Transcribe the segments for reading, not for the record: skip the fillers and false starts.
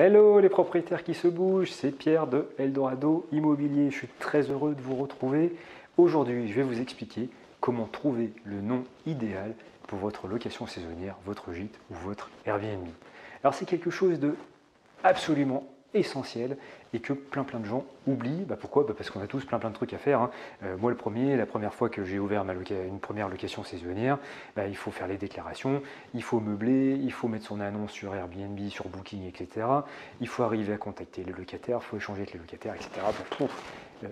Hello les propriétaires qui se bougent, c'est Pierre de Eldorado Immobilier. Je suis très heureux de vous retrouver. Aujourd'hui, je vais vous expliquer comment trouver le nom idéal pour votre location saisonnière, votre gîte ou votre Airbnb. Alors c'est quelque chose de absolument essentiel et que plein de gens oublient. Pourquoi Parce qu'on a tous plein de trucs à faire, hein. Moi le premier, la première fois que j'ai ouvert une première location saisonnière, il faut faire les déclarations, il faut meubler, il faut mettre son annonce sur Airbnb, sur Booking, etc. Il faut arriver à contacter les locataires, il faut échanger avec les locataires, etc.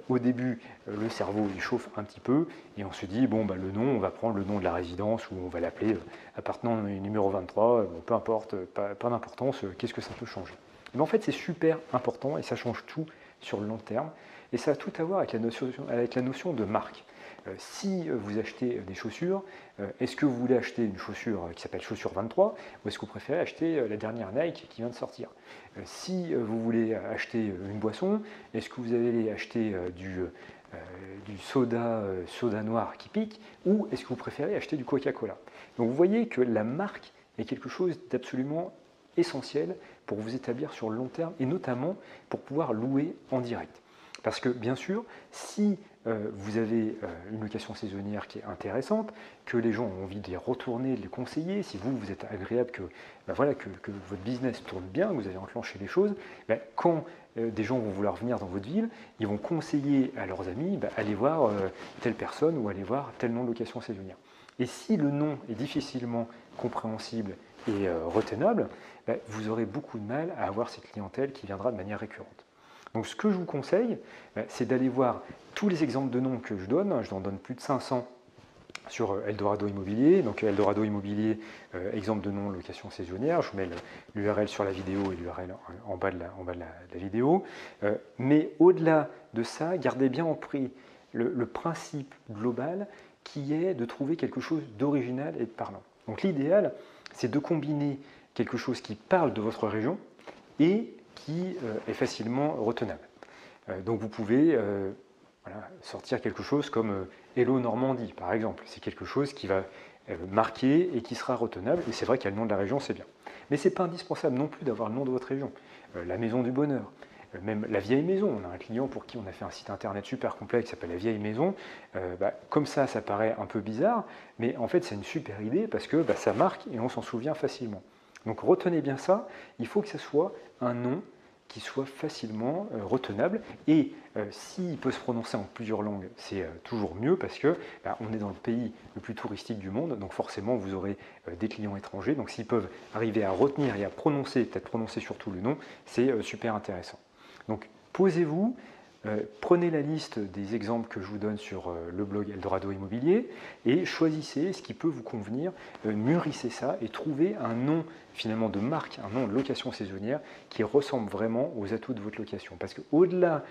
Au début, le cerveau il chauffe un petit peu et on se dit bon le nom, on va prendre le nom de la résidence ou on va l'appeler appartement numéro 23, peu importe, pas d'importance, qu'est-ce que ça peut changer. Mais en fait, c'est super important et ça change tout sur le long terme. Et ça a tout à voir avec la notion de marque. Si vous achetez des chaussures, est-ce que vous voulez acheter une chaussure qui s'appelle chaussure 23 ou est-ce que vous préférez acheter la dernière Nike qui vient de sortir? Si vous voulez acheter une boisson, est-ce que vous allez acheter du soda noir qui pique ou est-ce que vous préférez acheter du Coca-Cola? Donc vous voyez que la marque est quelque chose d'absolument essentiel pour vous établir sur le long terme et notamment pour pouvoir louer en direct. Parce que bien sûr, si vous avez une location saisonnière qui est intéressante, que les gens ont envie de les retourner, de les conseiller, si vous êtes agréable, que votre business tourne bien, que vous avez enclenché les choses, quand des gens vont vouloir venir dans votre ville, ils vont conseiller à leurs amis, allez voir telle personne ou allez voir tel nom de location saisonnière. Et si le nom est difficilement compréhensible et retenable, vous aurez beaucoup de mal à avoir cette clientèle qui viendra de manière récurrente. Donc ce que je vous conseille, c'est d'aller voir tous les exemples de noms que je donne. Je en donne plus de 500 sur Eldorado Immobilier. Donc Eldorado Immobilier, exemple de nom location saisonnière. Je vous mets l'URL sur la vidéo et l'URL en bas de la vidéo. Mais au-delà de ça, gardez bien en prix le principe global qui est de trouver quelque chose d'original et de parlant. Donc l'idéal, c'est de combiner quelque chose qui parle de votre région et qui est facilement retenable. Donc vous pouvez sortir quelque chose comme Hello Normandie, par exemple. C'est quelque chose qui va marquer et qui sera retenable. Et c'est vrai qu'il y a le nom de la région, c'est bien. Mais ce n'est pas indispensable non plus d'avoir le nom de votre région. La Maison du Bonheur, même la Vieille Maison. On a un client pour qui on a fait un site internet super complet qui s'appelle la Vieille Maison. Comme ça paraît un peu bizarre, mais en fait c'est une super idée parce que ça marque et on s'en souvient facilement. Donc retenez bien ça, il faut que ce soit un nom qui soit facilement retenable et s'il peut se prononcer en plusieurs langues, c'est toujours mieux parce que on est dans le pays le plus touristique du monde, donc forcément vous aurez des clients étrangers, donc s'ils peuvent arriver à retenir et à prononcer, peut-être prononcer surtout le nom, c'est super intéressant. Donc posez-vous, prenez la liste des exemples que je vous donne sur le blog Eldorado Immobilier et choisissez ce qui peut vous convenir, mûrissez ça et trouvez un nom finalement de marque, un nom de location saisonnière qui ressemble vraiment aux atouts de votre location. Parce qu'au-delà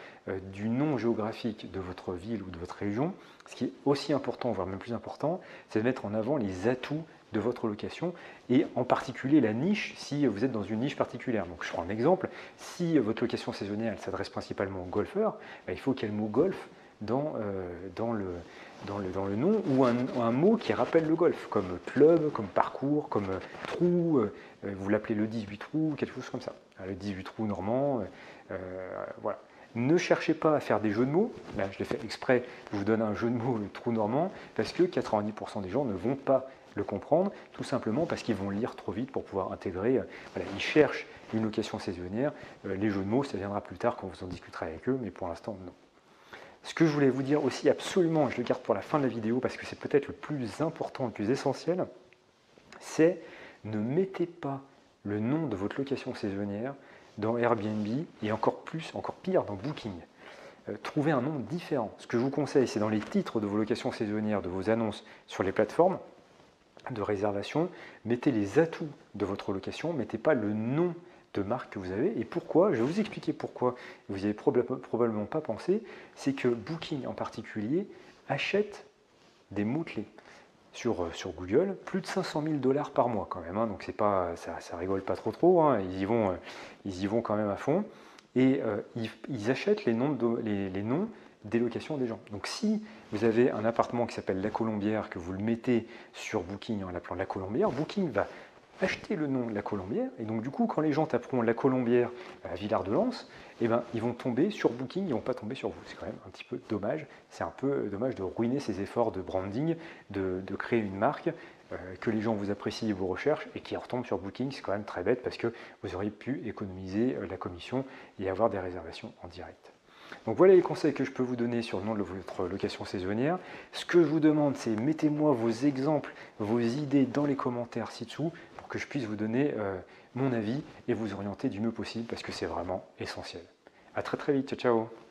du nom géographique de votre ville ou de votre région, ce qui est aussi important, voire même plus important, c'est de mettre en avant les atouts de votre location et en particulier la niche si vous êtes dans une niche particulière. Donc je prends un exemple, si votre location saisonnière elle s'adresse principalement aux golfeurs, il faut qu'il y ait le mot golf dans le nom ou un mot qui rappelle le golf, comme club, comme parcours, comme trou, vous l'appelez le 18 trous, quelque chose comme ça, le 18 trous normand, voilà. Ne cherchez pas à faire des jeux de mots, là je l'ai fait exprès, je vous donne un jeu de mots, le trou normand, parce que 90% des gens ne vont pas le comprendre, tout simplement parce qu'ils vont lire trop vite pour pouvoir intégrer, ils cherchent une location saisonnière, les jeux de mots ça viendra plus tard quand vous en discuterez avec eux, mais pour l'instant non. Ce que je voulais vous dire aussi absolument, je le garde pour la fin de la vidéo parce que c'est peut-être le plus important, le plus essentiel, c'est ne mettez pas le nom de votre location saisonnière dans Airbnb et encore pire dans Booking. Trouvez un nom différent. Ce que je vous conseille, c'est dans les titres de vos locations saisonnières, de vos annonces sur les plateformes de réservation, mettez les atouts de votre location, mettez pas le nom de marque que vous avez. Et pourquoi? Je vais vous expliquer pourquoi. Vous n'y avez probablement pas pensé. C'est que Booking en particulier achète des mots-clés sur Google, plus de 500 000 $ par mois quand même, hein, donc c'est pas, ça rigole pas trop, hein, ils y vont quand même à fond, et ils achètent les noms des locations des gens. Donc si vous avez un appartement qui s'appelle La Colombière, que vous le mettez sur Booking en l'appelant La Colombière, Booking va achetez le nom La Colombière, et donc du coup, quand les gens taperont La Colombière à Villard-de-Lans, eh ben, ils vont tomber sur Booking, ils ne vont pas tomber sur vous. C'est quand même un petit peu dommage. C'est un peu dommage de ruiner ces efforts de branding, de créer une marque, que les gens vous apprécient et vous recherchent, et qui retombent sur Booking. C'est quand même très bête parce que vous auriez pu économiser la commission et avoir des réservations en direct. Donc voilà les conseils que je peux vous donner sur le nom de votre location saisonnière. Ce que je vous demande, c'est mettez-moi vos exemples, vos idées dans les commentaires ci-dessous pour que je puisse vous donner mon avis et vous orienter du mieux possible parce que c'est vraiment essentiel. À très très vite, ciao ciao.